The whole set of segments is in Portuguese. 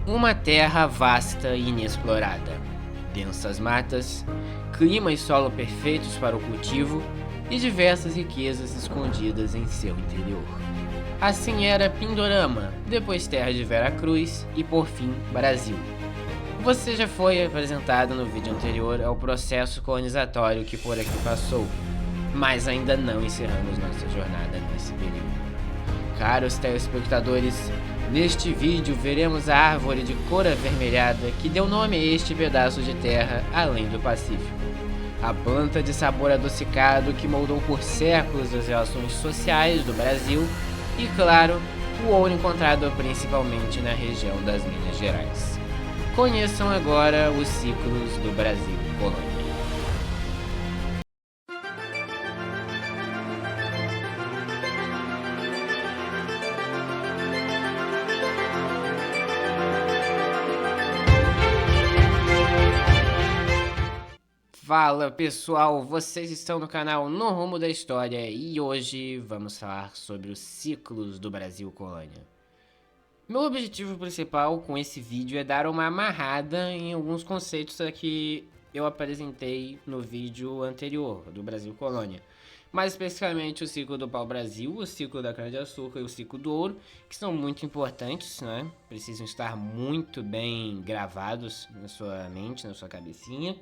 Uma terra vasta e inexplorada, densas matas, clima e solo perfeitos para o cultivo e diversas riquezas escondidas em seu interior. Assim era Pindorama, depois terra de Veracruz e por fim Brasil. Você já foi apresentado no vídeo anterior ao processo colonizatório que por aqui passou, mas ainda não encerramos nossa jornada nesse período. Caros telespectadores, neste vídeo veremos a árvore de cor avermelhada que deu nome a este pedaço de terra além do Pacífico. A planta de sabor adocicado que moldou por séculos as relações sociais do Brasil e, claro, o ouro encontrado principalmente na região das Minas Gerais. Conheçam agora os ciclos do Brasil Colônia. Fala pessoal, vocês estão no canal No Rumo da História e hoje vamos falar sobre os ciclos do Brasil Colônia. Meu objetivo principal com esse vídeo é dar uma amarrada em alguns conceitos que eu apresentei no vídeo anterior do Brasil Colônia. Mais especificamente o ciclo do pau-brasil, o ciclo da cana-de-açúcar e o ciclo do ouro, que são muito importantes, né? Precisam estar muito bem gravados na sua mente, na sua cabecinha,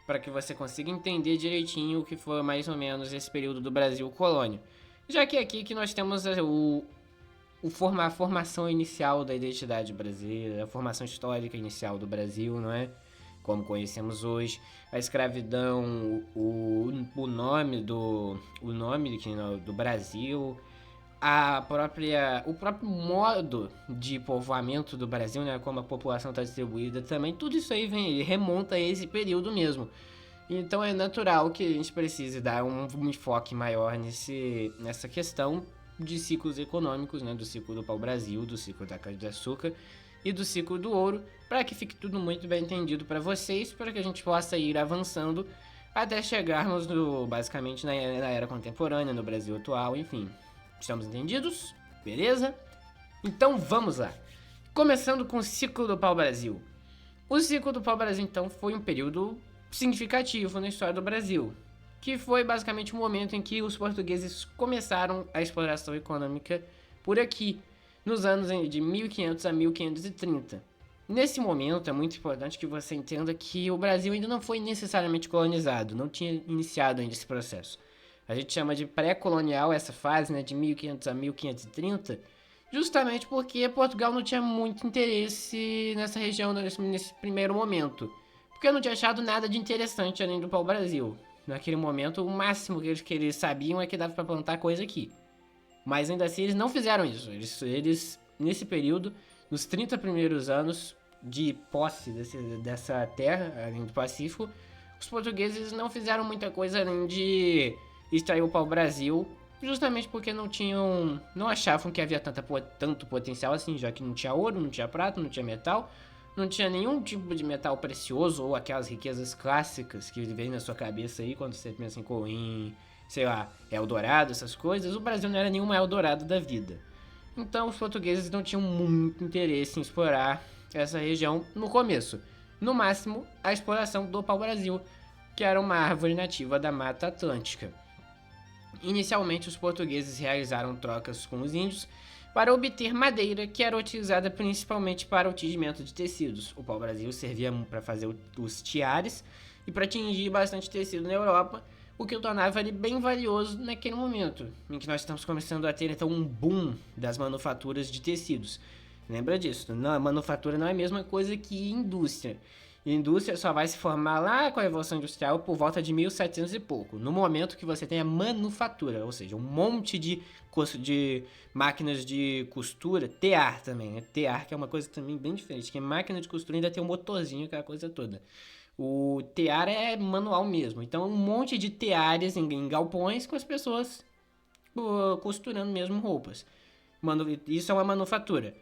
para que você consiga entender direitinho o que foi mais ou menos esse período do Brasil Colônia. Já que é aqui que nós temos a formação inicial da identidade brasileira, a formação histórica inicial do Brasil, não é? Como conhecemos hoje, a escravidão, o nome do Brasil, o próprio modo de povoamento do Brasil, né, como a população está distribuída também, tudo isso aí remonta a esse período mesmo. Então é natural que a gente precise dar um enfoque maior nessa questão de ciclos econômicos, né, do ciclo do pau-brasil, do ciclo da cana-de-açúcar e do ciclo do ouro, para que fique tudo muito bem entendido para vocês, para que a gente possa ir avançando até chegarmos basicamente na era contemporânea, no Brasil atual, enfim. Estamos entendidos? Beleza? Então vamos lá. Começando com o ciclo do pau-brasil. O ciclo do pau-brasil, então, foi um período significativo na história do Brasil, que foi basicamente o momento em que os portugueses começaram a exploração econômica por aqui, nos anos de 1500 a 1530. Nesse momento é muito importante que você entenda que o Brasil ainda não foi necessariamente colonizado, não tinha iniciado ainda esse processo. A gente chama de pré-colonial essa fase, né, de 1500 a 1530, justamente porque Portugal não tinha muito interesse nessa região nesse primeiro momento, porque eu não tinha achado nada de interessante além do pau-brasil. Naquele momento, o máximo que eles sabiam é que dava para plantar coisa aqui. Mas ainda assim, eles não fizeram isso. Eles nesse período, nos 30 primeiros anos de posse dessa terra, além do Pacífico, os portugueses não fizeram muita coisa além de extrair o pau-brasil, justamente porque não achavam que havia tanto potencial assim, já que não tinha ouro, não tinha prata, não tinha metal, não tinha nenhum tipo de metal precioso ou aquelas riquezas clássicas que vem na sua cabeça aí quando você pensa em, sei lá, Eldorado, essas coisas. O Brasil não era nenhuma Eldorado da vida. Então os portugueses não tinham muito interesse em explorar essa região no começo. No máximo, a exploração do pau-brasil, que era uma árvore nativa da Mata Atlântica. Inicialmente, os portugueses realizaram trocas com os índios para obter madeira, que era utilizada principalmente para o tingimento de tecidos. O pau-brasil servia para fazer os tiares e para tingir bastante tecido na Europa, o que o tornava ele bem valioso naquele momento, em que nós estamos começando a ter então um boom das manufaturas de tecidos. Lembra disso, não, a manufatura não é a mesma coisa que indústria. Indústria só vai se formar lá com a Revolução Industrial por volta de 1700 e pouco, no momento que você tem a manufatura, ou seja, um monte de máquinas de costura, tear também, né? Tear, que é uma coisa também bem diferente, que é máquina de costura ainda tem um motorzinho, aquela coisa toda. O tear é manual mesmo, então um monte de teares em galpões com as pessoas costurando mesmo roupas. Isso é uma manufatura.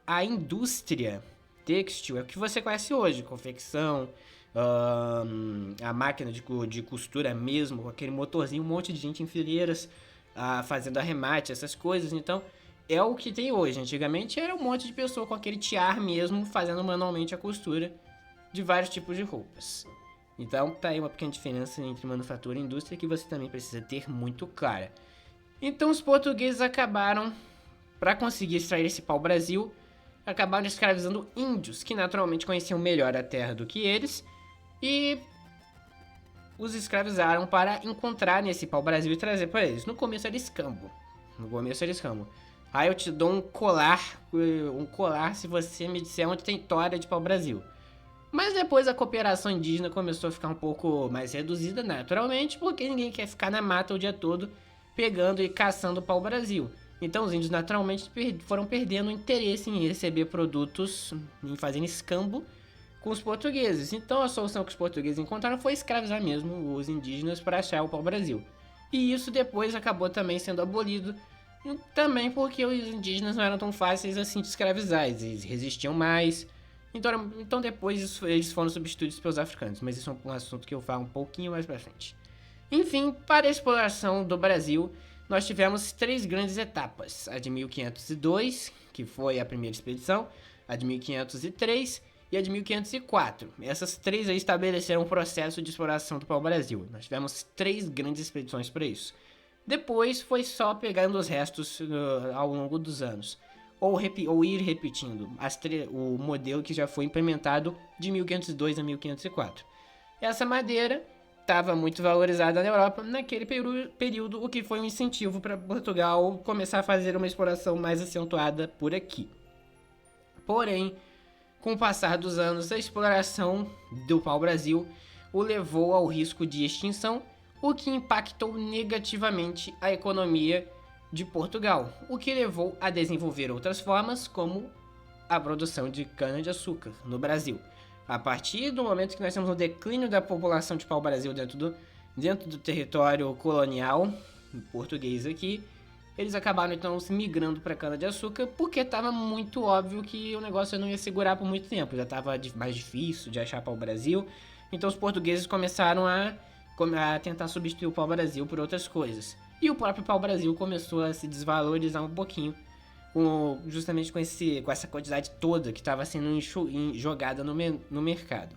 A indústria têxtil é o que você conhece hoje, confecção, a máquina de costura mesmo, com aquele motorzinho, um monte de gente em fileiras fazendo arremate, essas coisas. Então, é o que tem hoje. Antigamente era um monte de pessoa com aquele tiar mesmo, fazendo manualmente a costura de vários tipos de roupas. Então tá aí uma pequena diferença entre manufatura e indústria que você também precisa ter muito clara. Então os portugueses acabaram, para conseguir extrair esse pau-brasil, acabaram escravizando índios, que naturalmente conheciam melhor a terra do que eles, e os escravizaram para encontrar nesse pau-brasil e trazer para eles. No começo era escambo. Aí eu te dou um colar se você me disser onde tem tora de pau-brasil. Mas depois a cooperação indígena começou a ficar um pouco mais reduzida, naturalmente, porque ninguém quer ficar na mata o dia todo pegando e caçando pau-brasil. Então os índios naturalmente foram perdendo o interesse em receber produtos, em fazer escambo com os portugueses. Então a solução que os portugueses encontraram foi escravizar mesmo os indígenas para achar o pau-brasil. E isso depois acabou também sendo abolido, também porque os indígenas não eram tão fáceis assim de escravizar, eles resistiam mais. Então depois eles foram substituídos pelos africanos, mas isso é um assunto que eu falo um pouquinho mais pra frente. Enfim, para a exploração do Brasil, nós tivemos 3 grandes etapas. A de 1502, que foi a primeira expedição, a de 1503 e a de 1504. Essas 3 aí estabeleceram um processo de exploração do pau-brasil. Nós tivemos 3 grandes expedições para isso. Depois foi só pegando os restos ao longo dos anos. Ou ir repetindo o modelo que já foi implementado de 1502 a 1504. Essa madeira estava muito valorizada na Europa naquele período, o que foi um incentivo para Portugal começar a fazer uma exploração mais acentuada por aqui. Porém, com o passar dos anos, a exploração do pau-brasil o levou ao risco de extinção, o que impactou negativamente a economia de Portugal, o que levou a desenvolver outras formas, como a produção de cana-de-açúcar no Brasil. A partir do momento que nós temos um declínio da população de pau-brasil dentro do território colonial português aqui, eles acabaram então se migrando para cana-de-açúcar, porque estava muito óbvio que o negócio não ia segurar por muito tempo, já estava mais difícil de achar pau-brasil, então os portugueses começaram a tentar substituir o pau-brasil por outras coisas. E o próprio pau-brasil começou a se desvalorizar um pouquinho, justamente com essa quantidade toda que estava sendo jogada no mercado.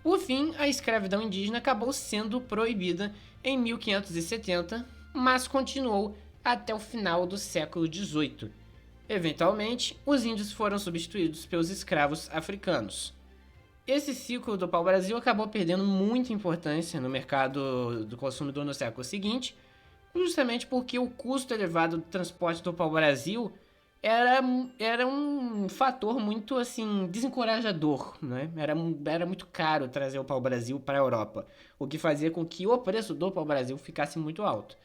Por fim, a escravidão indígena acabou sendo proibida em 1570, mas continuou até o final do século XVIII. Eventualmente, os índios foram substituídos pelos escravos africanos. Esse ciclo do pau-brasil acabou perdendo muita importância no mercado do consumidor no século seguinte, justamente porque o custo elevado do transporte do pau-brasil era um fator muito assim desencorajador, né? Era muito caro trazer o pau-brasil para a Europa, o que fazia com que o preço do pau-brasil ficasse muito alto.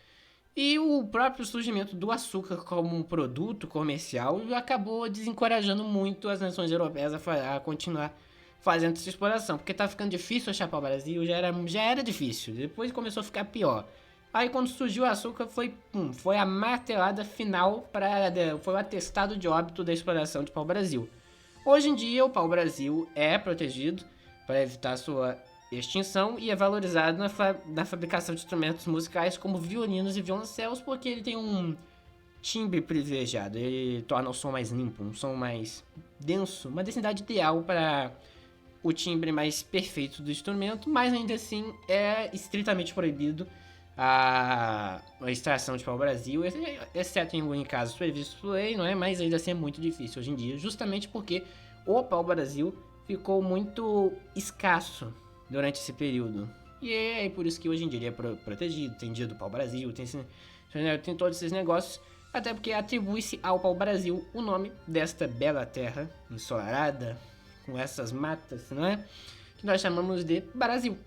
E o próprio surgimento do açúcar como um produto comercial acabou desencorajando muito as nações europeias a continuar fazendo essa exploração, porque tá ficando difícil achar pau-brasil, já era difícil, depois começou a ficar pior. Aí quando surgiu o açúcar foi a martelada final, foi o atestado de óbito da exploração de pau-brasil. Hoje em dia o pau-brasil é protegido para evitar sua extinção e é valorizado na fabricação de instrumentos musicais como violinos e violoncelos, porque ele tem um timbre privilegiado, ele torna o som mais limpo, um som mais denso, uma densidade ideal para o timbre mais perfeito do instrumento, mas ainda assim é estritamente proibido a extração de pau-brasil, exceto em casos previstos por lei, não é? Mas ainda assim é muito difícil hoje em dia, justamente porque o pau-brasil ficou muito escasso durante esse período. E é por isso que hoje em dia ele é protegido, tem dia do pau-brasil, tem todos esses negócios, até porque atribui-se ao pau-brasil o nome desta bela terra ensolarada, com essas matas, não é? Que nós chamamos de Brasil.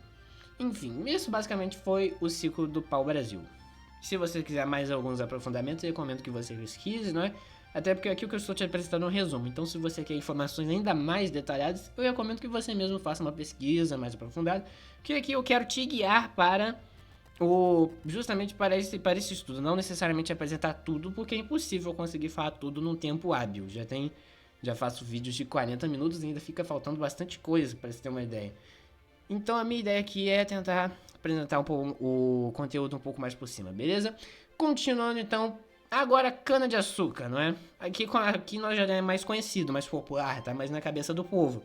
Enfim, isso basicamente foi o ciclo do pau-brasil. Se você quiser mais alguns aprofundamentos, eu recomendo que você pesquise, não é? Até porque aqui o que eu estou te apresentando é um resumo. Então, se você quer informações ainda mais detalhadas, eu recomendo que você mesmo faça uma pesquisa mais aprofundada. Que aqui eu quero te guiar justamente para esse estudo. Não necessariamente apresentar tudo, porque é impossível conseguir falar tudo num tempo hábil. Já faço vídeos de 40 minutos e ainda fica faltando bastante coisa para você ter uma ideia. Então a minha ideia aqui é tentar apresentar o conteúdo um pouco mais por cima, beleza? Continuando então, Agora, cana-de-açúcar, não é? Aqui nós já é mais conhecido, mais popular, tá mais na cabeça do povo.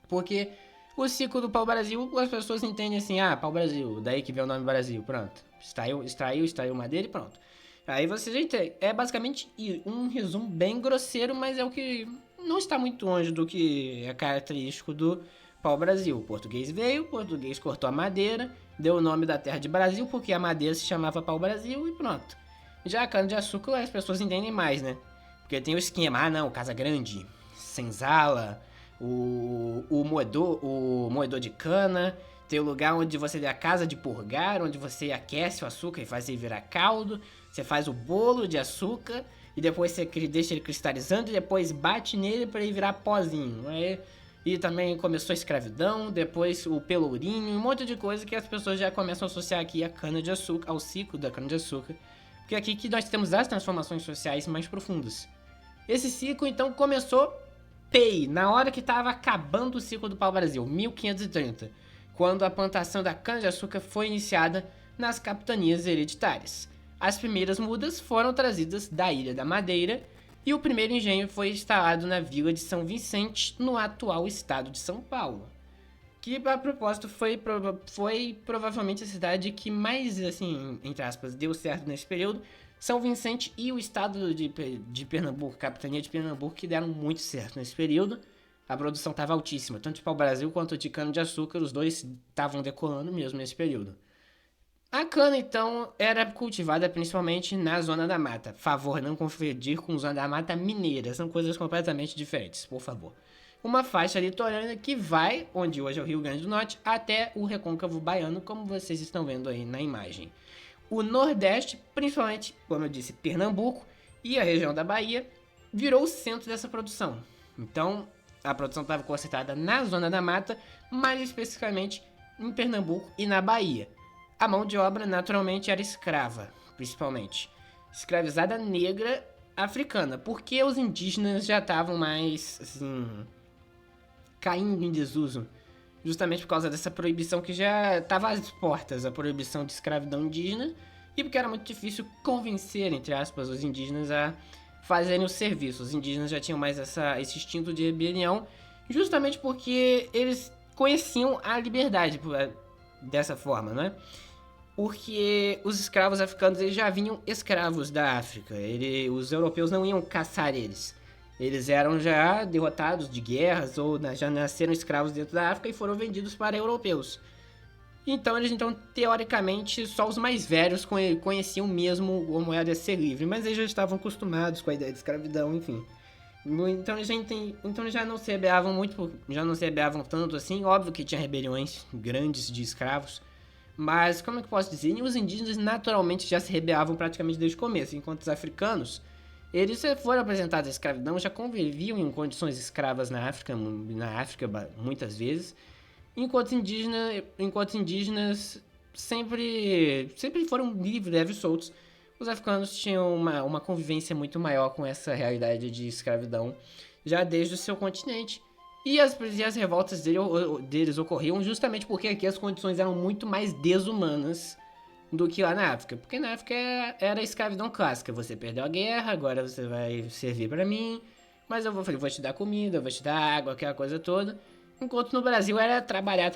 Porque o ciclo do pau-brasil, as pessoas entendem assim, pau-brasil, daí que vem o nome Brasil, pronto. Extraiu madeira e pronto. Aí você já entende. É basicamente um resumo bem grosseiro, mas é o que não está muito longe do que é característico do pau-brasil. O português veio, o português cortou a madeira, deu o nome da terra de Brasil, porque a madeira se chamava pau-brasil e pronto. Já a cana-de-açúcar as pessoas entendem mais, né? Porque tem o esquema, não, casa grande, senzala, o moedor de cana, tem o lugar onde você tem a casa de purgar, onde você aquece o açúcar e faz ele virar caldo, você faz o bolo de açúcar e depois você deixa ele cristalizando e depois bate nele para ele virar pozinho. E também começou a escravidão, depois o pelourinho, um monte de coisa que as pessoas já começam a associar aqui a cana-de-açúcar, ao ciclo da cana-de-açúcar. Porque é aqui que nós temos as transformações sociais mais profundas. Esse ciclo então começou na hora que estava acabando o ciclo do pau-brasil, 1530, quando a plantação da cana-de-açúcar foi iniciada nas capitanias hereditárias. As primeiras mudas foram trazidas da Ilha da Madeira e o primeiro engenho foi instalado na vila de São Vicente, no atual estado de São Paulo. Que, a propósito, foi provavelmente a cidade que mais, assim, entre aspas, deu certo nesse período. São Vicente e o estado de Pernambuco, capitania de Pernambuco, que deram muito certo nesse período. A produção estava altíssima, tanto de pau-brasil quanto de cana-de-açúcar, os dois estavam decolando mesmo nesse período. A cana, então, era cultivada principalmente na zona da mata. Favor não confundir com zona da mata mineira, são coisas completamente diferentes, por favor. Uma faixa litorânea que vai, onde hoje é o Rio Grande do Norte, até o recôncavo baiano, como vocês estão vendo aí na imagem. O Nordeste, principalmente, como eu disse, Pernambuco e a região da Bahia, virou o centro dessa produção. Então, a produção estava concentrada na zona da mata, mais especificamente em Pernambuco e na Bahia. A mão de obra naturalmente era escrava, principalmente. Escravizada negra africana, porque os indígenas já estavam mais, assim, caindo em desuso. Justamente por causa dessa proibição que já estava às portas, a proibição de escravidão indígena, e porque era muito difícil convencer, entre aspas, os indígenas a fazerem o serviço. Os indígenas já tinham mais esse instinto de rebelião, justamente porque eles conheciam a liberdade dessa forma, né? Porque os escravos africanos eles já vinham escravos da África. Os europeus não iam caçar eles. Eles eram já derrotados de guerras ou já nasceram escravos dentro da África e foram vendidos para europeus. Então teoricamente, só os mais velhos conheciam mesmo como era ser livre, mas eles já estavam acostumados com a ideia de escravidão, enfim. Então eles já não se rebelavam já não se rebelavam tanto assim. Óbvio que tinha rebeliões grandes de escravos, mas como é que eu posso dizer? Os indígenas naturalmente já se rebelavam praticamente desde o começo, enquanto os africanos, eles foram apresentados à escravidão, já conviviam em condições escravas na África muitas vezes, enquanto indígenas sempre foram livres, leves e soltos. Os africanos tinham uma convivência muito maior com essa realidade de escravidão já desde o seu continente. E as revoltas deles ocorriam justamente porque aqui as condições eram muito mais desumanas do que lá na África. Porque na África era a escravidão clássica. Você perdeu a guerra, agora você vai servir pra mim, mas eu vou te dar comida, vou te dar água, aquela coisa toda. Enquanto no Brasil era trabalhar,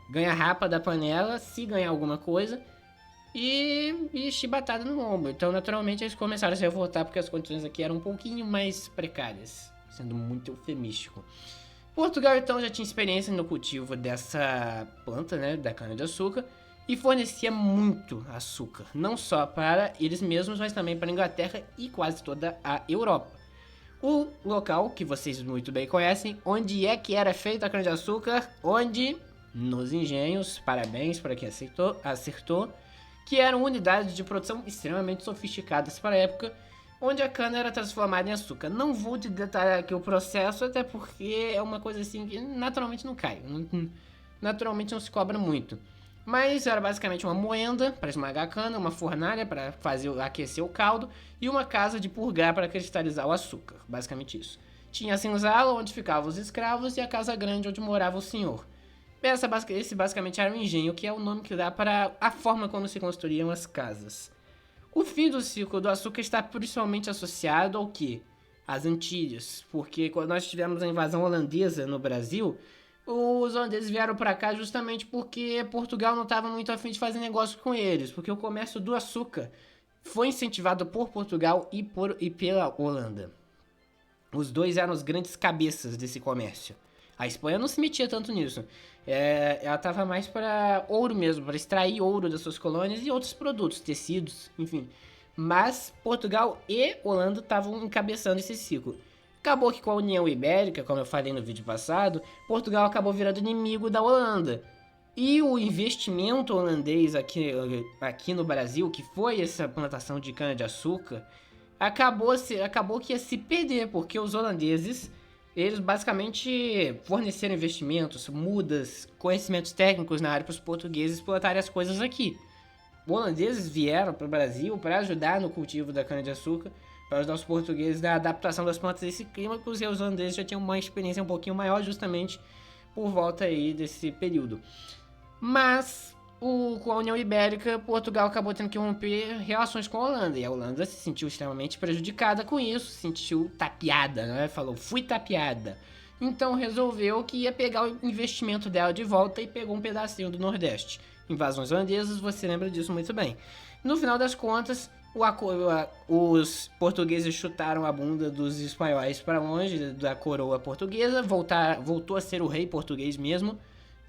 ganhar rapa da panela, se ganhar alguma coisa, e chibatada no ombro. Então, naturalmente, eles começaram a se revoltar porque as condições aqui eram um pouquinho mais precárias, sendo muito eufemístico. Portugal, então, já tinha experiência no cultivo dessa planta, né, da cana-de-açúcar, e fornecia muito açúcar, não só para eles mesmos, mas também para a Inglaterra e quase toda a Europa. O local, que vocês muito bem conhecem, onde é que era feita a cana-de-açúcar? Onde? Nos engenhos, parabéns para quem acertou, que eram unidades de produção extremamente sofisticadas para a época, onde a cana era transformada em açúcar. Não vou te detalhar aqui o processo, até porque é uma coisa assim que naturalmente não cai, naturalmente não se cobra muito. Mas era basicamente uma moenda para esmagar a cana, uma fornalha para aquecer o caldo e uma casa de purgar para cristalizar o açúcar. Basicamente isso. Tinha a senzala onde ficavam os escravos e a casa grande onde morava o senhor. Esse basicamente era o engenho, que é o nome que dá para a forma como se construíam as casas. O fim do ciclo do açúcar está principalmente associado ao quê? Às Antilhas, porque quando nós tivemos a invasão holandesa no Brasil, os holandeses vieram para cá justamente porque Portugal não estava muito afim de fazer negócio com eles, porque o comércio do açúcar foi incentivado por Portugal e pela Holanda. Os dois eram os grandes cabeças desse comércio. A Espanha não se metia tanto nisso. Ela estava mais para ouro mesmo, para extrair ouro das suas colônias e outros produtos, tecidos, enfim. Mas Portugal e Holanda estavam encabeçando esse ciclo. Acabou que com a União Ibérica, como eu falei no vídeo passado, Portugal acabou virando inimigo da Holanda. E o investimento holandês aqui no Brasil, que foi essa plantação de cana-de-açúcar, acabou que ia se perder, porque os holandeses, eles basicamente forneceram investimentos, mudas, conhecimentos técnicos na área para os portugueses plantarem as coisas aqui. Os holandeses vieram para o Brasil para ajudar no cultivo da cana-de-açúcar, para ajudar os portugueses na adaptação das plantas a esse clima, porque os holandeses já tinham uma experiência um pouquinho maior justamente por volta aí desse período. Mas com a União Ibérica, Portugal acabou tendo que romper relações com a Holanda, e a Holanda se sentiu extremamente prejudicada com isso, se sentiu tapeada, né? Falou, fui tapeada. Então resolveu que ia pegar o investimento dela de volta e pegou um pedacinho do Nordeste. Invasões holandesas, você lembra disso muito bem. No final das contas, os portugueses chutaram a bunda dos espanhóis para longe da coroa portuguesa, voltou a ser o rei português mesmo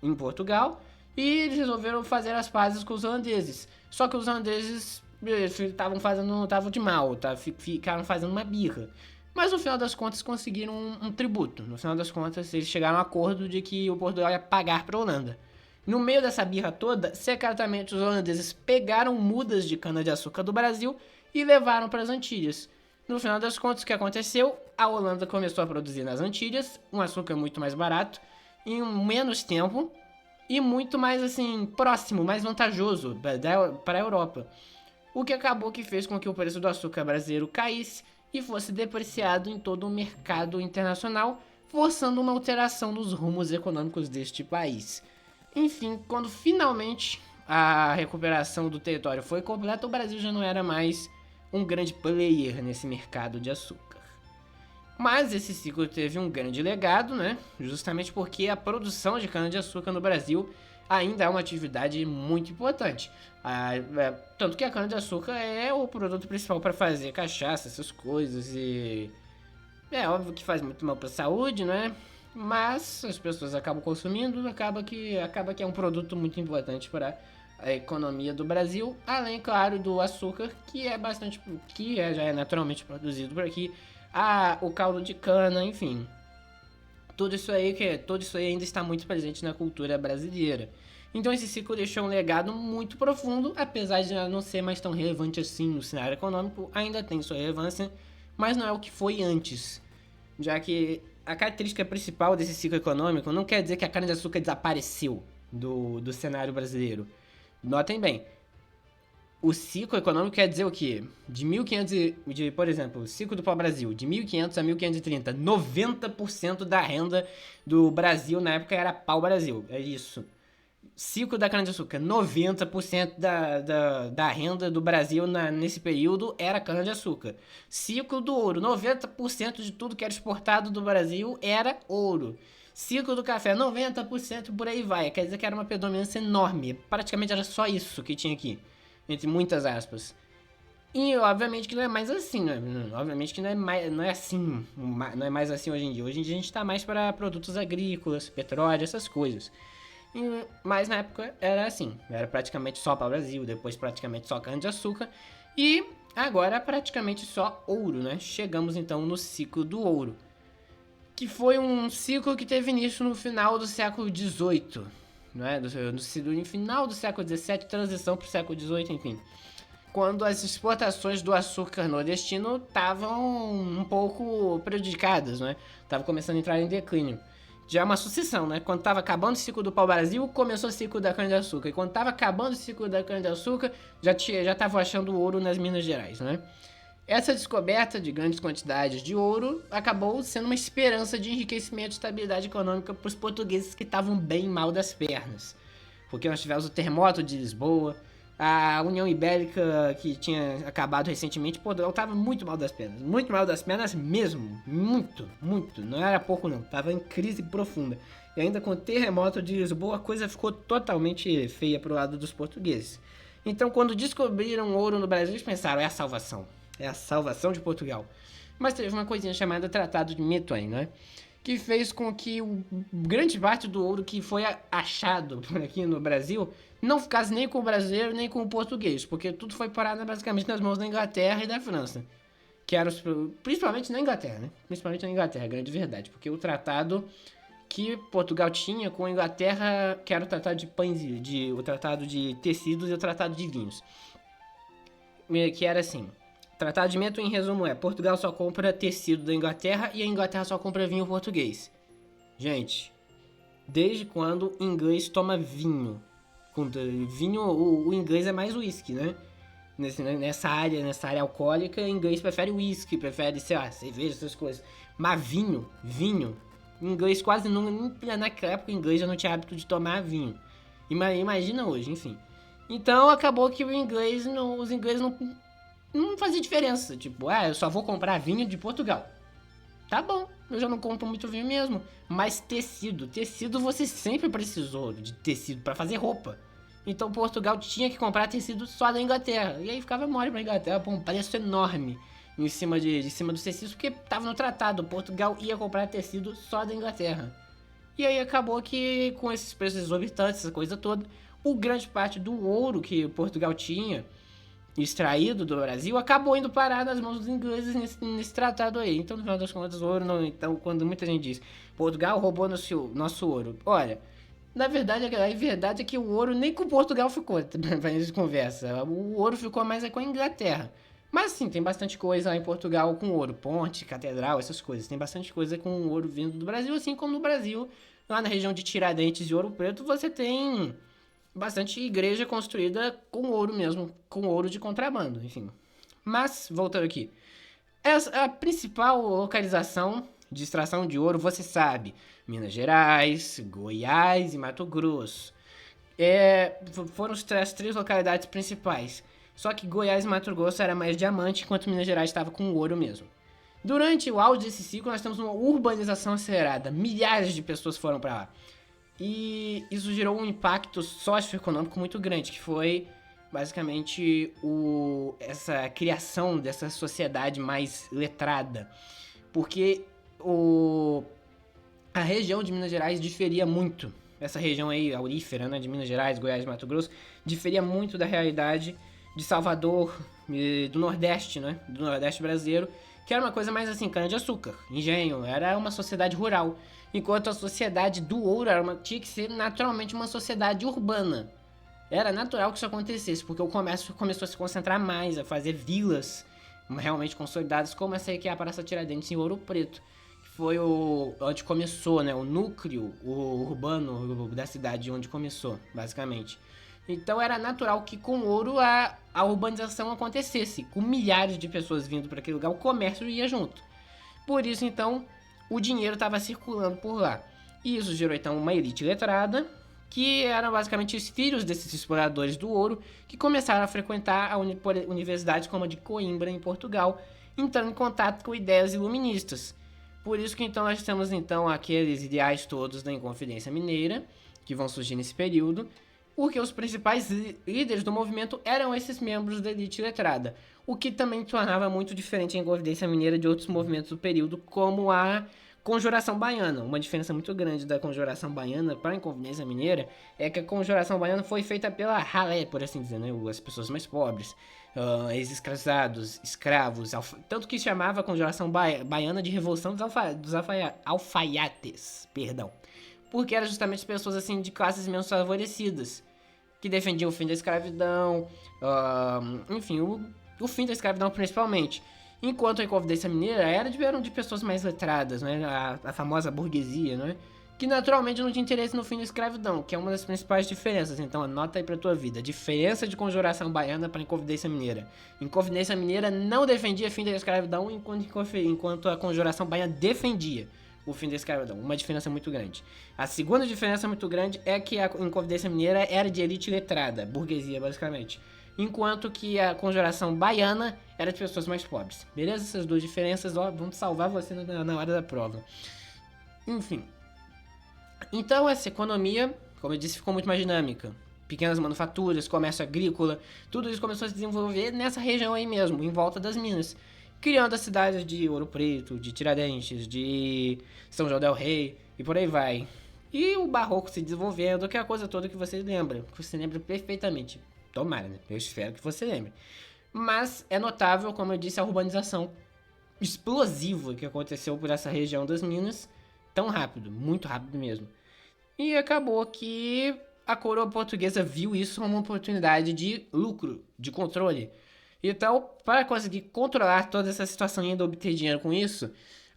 em Portugal, e eles resolveram fazer as pazes com os holandeses. Só que os holandeses estavam de mal, ficaram fazendo uma birra. Mas no final das contas conseguiram um tributo. No final das contas eles chegaram a um acordo de que o Portugal ia pagar para a Holanda. No meio dessa birra toda, secretamente os holandeses pegaram mudas de cana-de-açúcar do Brasil e levaram para as Antilhas. No final das contas, o que aconteceu? A Holanda começou a produzir nas Antilhas um açúcar muito mais barato, em menos tempo e muito mais assim próximo, mais vantajoso para a Europa. O que acabou que fez com que o preço do açúcar brasileiro caísse e fosse depreciado em todo o mercado internacional, forçando uma alteração nos rumos econômicos deste país. Enfim, quando finalmente a recuperação do território foi completa, o Brasil já não era mais um grande player nesse mercado de açúcar. Mas esse ciclo teve um grande legado, né? Justamente porque a produção de cana-de-açúcar no Brasil ainda é uma atividade muito importante. Tanto que a cana-de-açúcar é o produto principal para fazer cachaça, essas coisas, e é óbvio que faz muito mal para a saúde, né? Mas as pessoas acabam consumindo, acaba que é um produto muito importante para a economia do Brasil, além, claro, do açúcar, já é naturalmente produzido por aqui, o caldo de cana, enfim. Tudo isso aí ainda está muito presente na cultura brasileira. Então esse ciclo deixou um legado muito profundo, apesar de não ser mais tão relevante assim no cenário econômico, ainda tem sua relevância, mas não é o que foi antes. Já que a característica principal desse ciclo econômico não quer dizer que a cana-de-açúcar desapareceu do cenário brasileiro. Notem bem, o ciclo econômico quer dizer o quê? Por exemplo, o ciclo do pau-brasil, de 1500 a 1530, 90% da renda do Brasil na época era pau-brasil, é isso. Ciclo da cana-de-açúcar, 90% da renda do Brasil nesse período era cana-de-açúcar. Ciclo do ouro, 90% de tudo que era exportado do Brasil era ouro. Ciclo do café, 90% por aí vai. Quer dizer que era uma predominância enorme. Praticamente era só isso que tinha aqui, entre muitas aspas. E obviamente que não é mais assim, né? Obviamente que não é mais assim hoje em dia. Hoje em dia a gente tá mais para produtos agrícolas, petróleo, essas coisas. Mas na época era assim, era praticamente só para o Brasil, depois praticamente só cana-de-açúcar e agora praticamente só ouro, né? Chegamos então no ciclo do ouro, que foi um ciclo que teve início no final do século XVIII, né? No final do século XVII, transição para o século XVIII, enfim. Quando as exportações do açúcar nordestino estavam um pouco prejudicadas, né? Tava começando a entrar em declínio. Já é uma sucessão, né? Quando tava acabando o ciclo do pau-brasil, começou o ciclo da cana-de-açúcar. E quando tava acabando o ciclo da cana-de-açúcar, já tava achando ouro nas Minas Gerais, né? Essa descoberta de grandes quantidades de ouro acabou sendo uma esperança de enriquecimento e estabilidade econômica para os portugueses que estavam bem mal das pernas. Porque nós tivemos o terremoto de Lisboa, A União Ibérica, que tinha acabado recentemente, Portugal tava muito mal das pernas mesmo, muito, não era pouco não, tava em crise profunda. E ainda com o terremoto de Lisboa, a coisa ficou totalmente feia pro lado dos portugueses. Então, quando descobriram ouro no Brasil, eles pensaram, é a salvação de Portugal. Mas teve uma coisinha chamada Tratado de Methuen, né? Que fez com que grande parte do ouro que foi achado por aqui no Brasil não ficasse nem com o brasileiro nem com o português, porque tudo foi parado basicamente nas mãos da Inglaterra e da França, que eram principalmente na Inglaterra, né? Principalmente na Inglaterra, grande verdade, porque o tratado que Portugal tinha com a Inglaterra, que era o tratado de pães, o tratado de tecidos e o tratado de vinhos, que era assim. Tratado de Methuen, em resumo, é Portugal só compra tecido da Inglaterra e a Inglaterra só compra vinho português. Gente, desde quando inglês toma vinho? Vinho, o inglês é mais whisky, né? Nessa área alcoólica, inglês prefere whisky, prefere, sei lá, cerveja, essas coisas. Mas vinho, inglês quase não... Naquela época, o inglês já não tinha hábito de tomar vinho. Imagina hoje, enfim. Então, acabou que os ingleses não fazia diferença. Tipo, eu só vou comprar vinho de Portugal. Tá bom, eu já não compro muito vinho mesmo. Mas tecido você sempre precisou de tecido para fazer roupa. Então Portugal tinha que comprar tecido só da Inglaterra. E aí ficava mole pra Inglaterra por um preço enorme em cima dos tecidos, porque tava no tratado. Portugal ia comprar tecido só da Inglaterra. E aí acabou que com esses preços exorbitantes, essa coisa toda, o grande parte do ouro que Portugal tinha extraído do Brasil acabou indo parar nas mãos dos ingleses nesse tratado aí. Então, no final das contas, o ouro não... Então, quando muita gente diz Portugal roubou nosso ouro, olha, na verdade, a verdade é que o ouro nem com Portugal ficou, pra gente conversa. O ouro ficou mais com a Inglaterra. Mas sim, tem bastante coisa lá em Portugal com ouro, ponte, catedral, essas coisas. Tem bastante coisa com ouro vindo do Brasil, assim como no Brasil, lá na região de Tiradentes e Ouro Preto, você tem bastante igreja construída com ouro mesmo, com ouro de contrabando, enfim. Mas, voltando aqui, a principal localização de extração de ouro, você sabe, Minas Gerais, Goiás e Mato Grosso. Foram as três localidades principais. Só que Goiás e Mato Grosso era mais diamante, enquanto Minas Gerais estava com ouro mesmo. Durante o auge desse ciclo, nós temos uma urbanização acelerada. Milhares de pessoas foram para lá. E isso gerou um impacto socioeconômico muito grande, que foi basicamente essa criação dessa sociedade mais letrada. Porque a região de Minas Gerais diferia muito. Essa região aí, aurífera, né, de Minas Gerais, Goiás e Mato Grosso, diferia muito da realidade de Salvador, do Nordeste, né, do Nordeste brasileiro, que era uma coisa mais assim, cana-de-açúcar, engenho, era uma sociedade rural. Enquanto a sociedade do ouro tinha que ser naturalmente uma sociedade urbana. Era natural que isso acontecesse, porque o comércio começou a se concentrar mais, a fazer vilas realmente consolidadas, como essa aí que é a Praça Tiradentes em Ouro Preto, que foi onde começou, né, o núcleo urbano da cidade, onde começou, basicamente. Então era natural que com ouro a urbanização acontecesse, com milhares de pessoas vindo para aquele lugar, o comércio ia junto. Por isso, então, o dinheiro estava circulando por lá. E isso gerou, então, uma elite letrada, que eram basicamente os filhos desses exploradores do ouro, que começaram a frequentar universidades como a de Coimbra, em Portugal, entrando em contato com ideias iluministas. Por isso que, então, nós temos, então, aqueles ideais todos da Inconfidência Mineira, que vão surgir nesse período, porque os principais líderes do movimento eram esses membros da elite letrada, o que também tornava muito diferente a Inconfidência Mineira de outros movimentos do período, como a Conjuração Baiana. Uma diferença muito grande da Conjuração Baiana para a Inconfidência Mineira é que a Conjuração Baiana foi feita pela ralé, por assim dizer, né? As pessoas mais pobres, ex-escravizados, escravos, tanto que chamava a Conjuração Baiana de Revolução dos Alfaiates, perdão, porque eram justamente as pessoas assim de classes menos favorecidas, que defendiam o fim da escravidão, enfim, o fim da escravidão principalmente. Enquanto a Inconfidência Mineira eram de pessoas mais letradas, né? A famosa burguesia, né? Que naturalmente não tinha interesse no fim da escravidão, que é uma das principais diferenças. Então anota aí pra tua vida. Diferença de Conjuração Baiana para Inconfidência Mineira. Inconfidência Mineira não defendia o fim da escravidão, enquanto a Conjuração Baiana defendia. o fim da escravidão. Uma diferença muito grande. A segunda diferença muito grande é que a Inconfidência Mineira era de elite letrada, burguesia basicamente. Enquanto que a Conjuração Baiana era de pessoas mais pobres. Beleza? Essas duas diferenças, ó, vão salvar você na hora da prova. Enfim. Então essa economia, como eu disse, ficou muito mais dinâmica. Pequenas manufaturas, comércio agrícola, tudo isso começou a se desenvolver nessa região aí mesmo, em volta das minas. Criando as cidades de Ouro Preto, de Tiradentes, de São João del Rei e por aí vai. E o barroco se desenvolvendo, que é a coisa toda que você lembra perfeitamente. Tomara, né? Eu espero que você lembre. Mas é notável, como eu disse, a urbanização explosiva que aconteceu por essa região das minas, tão rápido, muito rápido mesmo. E acabou que a coroa portuguesa viu isso como uma oportunidade de lucro, de controle. Então, para conseguir controlar toda essa situação e ainda obter dinheiro com isso,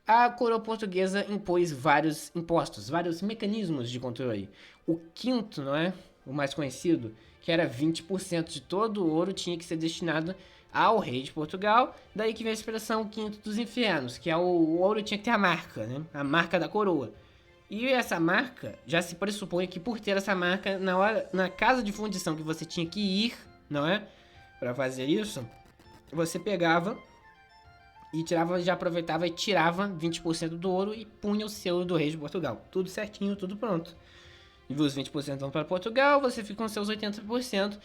a coroa portuguesa impôs vários impostos, vários mecanismos de controle. O quinto, não é? O mais conhecido, que era 20% de todo o ouro tinha que ser destinado ao rei de Portugal. Daí que vem a expressão quinto dos infernos, que é o ouro tinha que ter a marca, né? A marca da coroa. E essa marca, já se pressupõe que por ter essa marca, na casa de fundição que você tinha que ir, não é? Para fazer isso, você pegava e tirava, já aproveitava e tirava 20% do ouro e punha o selo do rei de Portugal. Tudo certinho, tudo pronto. E os 20% vão para Portugal, você fica com seus 80%.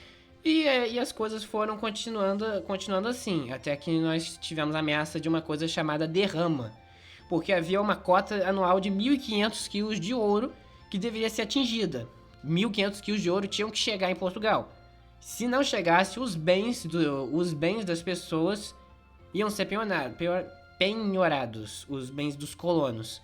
E as coisas foram continuando assim, até que nós tivemos a ameaça de uma coisa chamada derrama. Porque havia uma cota anual de 1.500 quilos de ouro que deveria ser atingida. 1.500 quilos de ouro tinham que chegar em Portugal. Se não chegasse, os bens das pessoas iam ser penhorados, os bens dos colonos.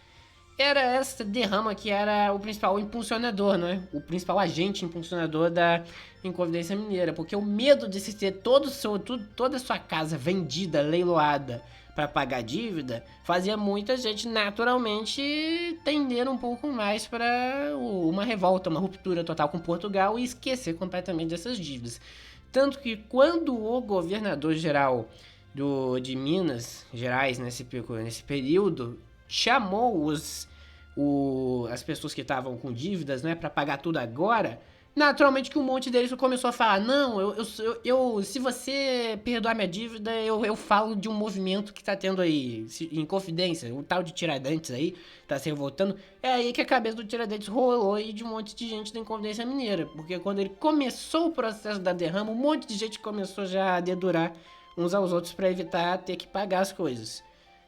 Era essa derrama que era o principal impulsionador, não é? O principal agente impulsionador da Inconfidência Mineira, porque o medo de se ter toda a sua casa vendida, leiloada para pagar dívida, fazia muita gente naturalmente tender um pouco mais para uma revolta, uma ruptura total com Portugal e esquecer completamente dessas dívidas. Tanto que quando o governador-geral de Minas Gerais, nesse período, chamou as pessoas que estavam com dívidas, né, para pagar tudo agora, naturalmente que um monte deles começou a falar, não, se você perdoar minha dívida, eu falo de um movimento que tá tendo aí, em Confidência, o tal de Tiradentes aí, tá se revoltando, é aí que a cabeça do Tiradentes rolou aí de um monte de gente da Inconfidência Mineira, porque quando ele começou o processo da derrama, um monte de gente começou já a dedurar uns aos outros para evitar ter que pagar as coisas.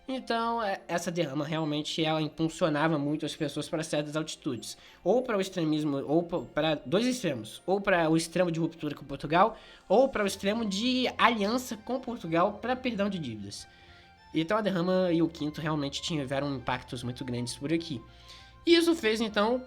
Então, essa derrama realmente ela impulsionava muito as pessoas para certas altitudes. Ou para o extremismo, ou para dois extremos. Ou para o extremo de ruptura com Portugal, ou para o extremo de aliança com Portugal para perdão de dívidas. Então, a derrama e o quinto realmente tiveram impactos muito grandes por aqui. E isso fez, então,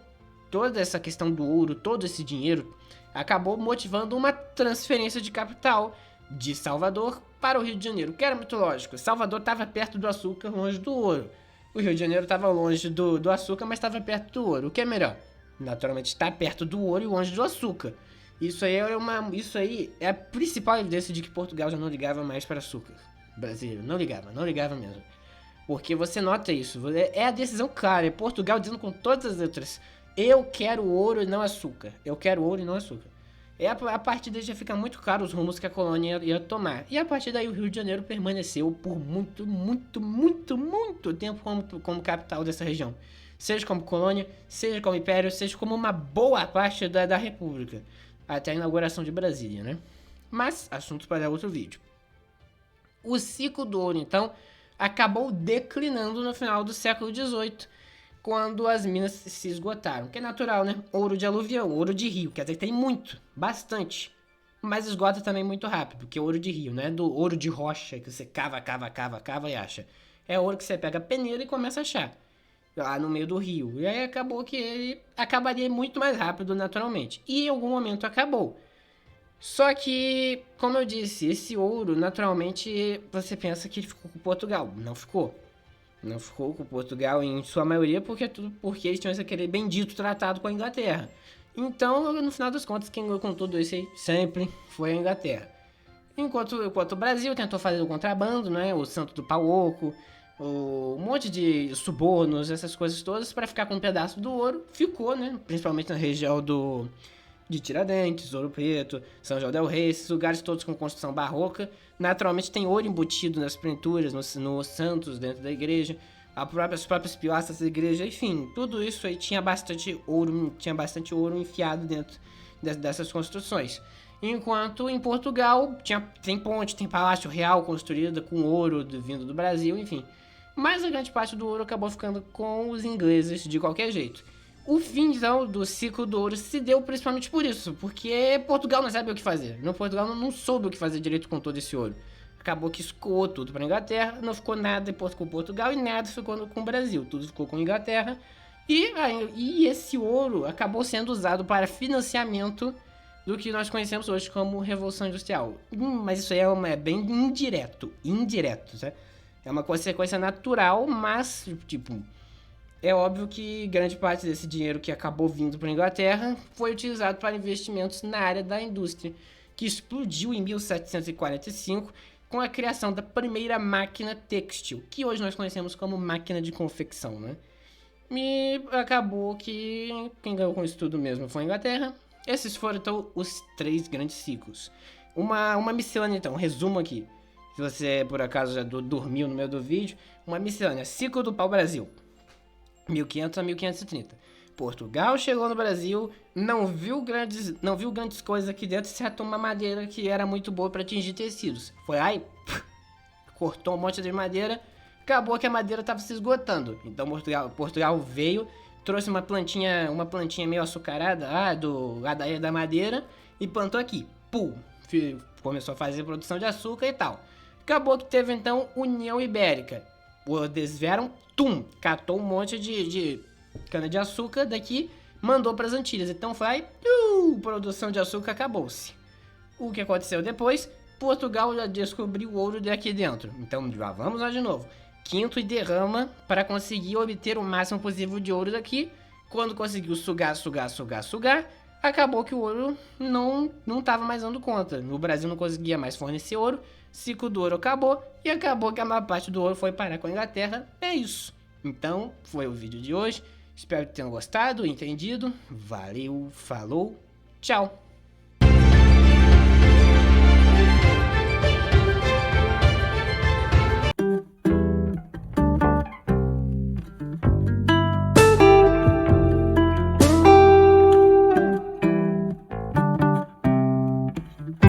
toda essa questão do ouro, todo esse dinheiro, acabou motivando uma transferência de capital de Salvador para o Rio de Janeiro, que era muito lógico. Salvador estava perto do açúcar, longe do ouro. O Rio de Janeiro estava longe do açúcar, mas estava perto do ouro. O que é melhor? Naturalmente, estar perto do ouro e longe do açúcar. Isso aí é a principal evidência de que Portugal já não ligava mais para açúcar. Brasileiro, não ligava mesmo. Porque você nota isso, é a decisão clara, é Portugal dizendo com todas as letras, eu quero ouro e não açúcar. Eu quero ouro e não açúcar. A partir daí já fica muito claro os rumos que a colônia ia tomar. E a partir daí o Rio de Janeiro permaneceu por muito tempo como capital dessa região. Seja como colônia, seja como império, seja como uma boa parte da república. Até a inauguração de Brasília, né? Mas, assunto para outro vídeo. O ciclo do ouro, então, acabou declinando no final do século XVIII, quando as minas se esgotaram. Que é natural, né? Ouro de aluvião, ouro de rio. Quer dizer que tem muito, bastante. Mas esgota também muito rápido, porque é ouro de rio, não é do ouro de rocha que você cava e acha. É ouro que você pega a peneira e começa a achar. Lá no meio do rio. E aí acabou que ele acabaria muito mais rápido, naturalmente. E em algum momento acabou. Só que, como eu disse, esse ouro, naturalmente, você pensa que ele ficou com Portugal. Não ficou. Não ficou com Portugal em sua maioria porque eles tinham aquele bendito tratado com a Inglaterra. Então, no final das contas, quem ganhou com tudo isso aí sempre foi a Inglaterra. Enquanto o Brasil tentou fazer o contrabando, né? O Santo do Pau Oco, um monte de subornos, essas coisas todas, para ficar com um pedaço do ouro. Ficou, né? Principalmente na região de Tiradentes, Ouro Preto, São João del Rei, esses lugares todos com construção barroca. Naturalmente tem ouro embutido nas pinturas, nos santos dentro da igreja, as próprias pilastras da igreja, enfim, tudo isso aí tinha bastante ouro enfiado dentro dessas construções. Enquanto em Portugal tem ponte, tem palácio real construído com ouro vindo do Brasil, enfim. Mas a grande parte do ouro acabou ficando com os ingleses de qualquer jeito. O fim, então, do ciclo do ouro se deu principalmente por isso, porque Portugal não sabe o que fazer. Portugal não soube o que fazer direito com todo esse ouro. Acabou que escoou tudo para Inglaterra, não ficou nada com Portugal e nada ficou com o Brasil. Tudo ficou com Inglaterra. E esse ouro acabou sendo usado para financiamento do que nós conhecemos hoje como Revolução Industrial. Mas isso aí é bem indireto, tá? É uma consequência natural, mas, tipo, é óbvio que grande parte desse dinheiro que acabou vindo para a Inglaterra foi utilizado para investimentos na área da indústria, que explodiu em 1745 com a criação da primeira máquina têxtil, que hoje nós conhecemos como máquina de confecção, né? E acabou que quem ganhou com isso tudo mesmo foi a Inglaterra. Esses foram, então, os 3 grandes ciclos. Uma miscelânea, então, resumo aqui. Se você, por acaso, já dormiu no meio do vídeo, uma miscelânea. Ciclo do pau-brasil, 1500 a 1530. Portugal chegou no Brasil, não viu grandes coisas aqui dentro, exceto uma madeira que era muito boa para atingir tecidos. Foi lá e cortou um monte de madeira, acabou que a madeira estava se esgotando. Então Portugal veio, trouxe uma plantinha meio açucarada lá da madeira e plantou aqui. Começou a fazer produção de açúcar e tal. Acabou que teve então União Ibérica. Eles vieram, catou um monte de cana-de-açúcar daqui, mandou para as Antilhas. Então foi, produção de açúcar acabou-se. O que aconteceu depois? Portugal já descobriu o ouro daqui dentro. Então já vamos lá de novo. Quinto e derrama para conseguir obter o máximo possível de ouro daqui. Quando conseguiu sugar, acabou que o ouro não estava mais dando conta. No Brasil não conseguia mais fornecer ouro. Ciclo do ouro acabou e acabou que a maior parte do ouro foi parar com a Inglaterra. É isso. Então, foi o vídeo de hoje. Espero que tenham gostado, entendido. Valeu, falou, tchau!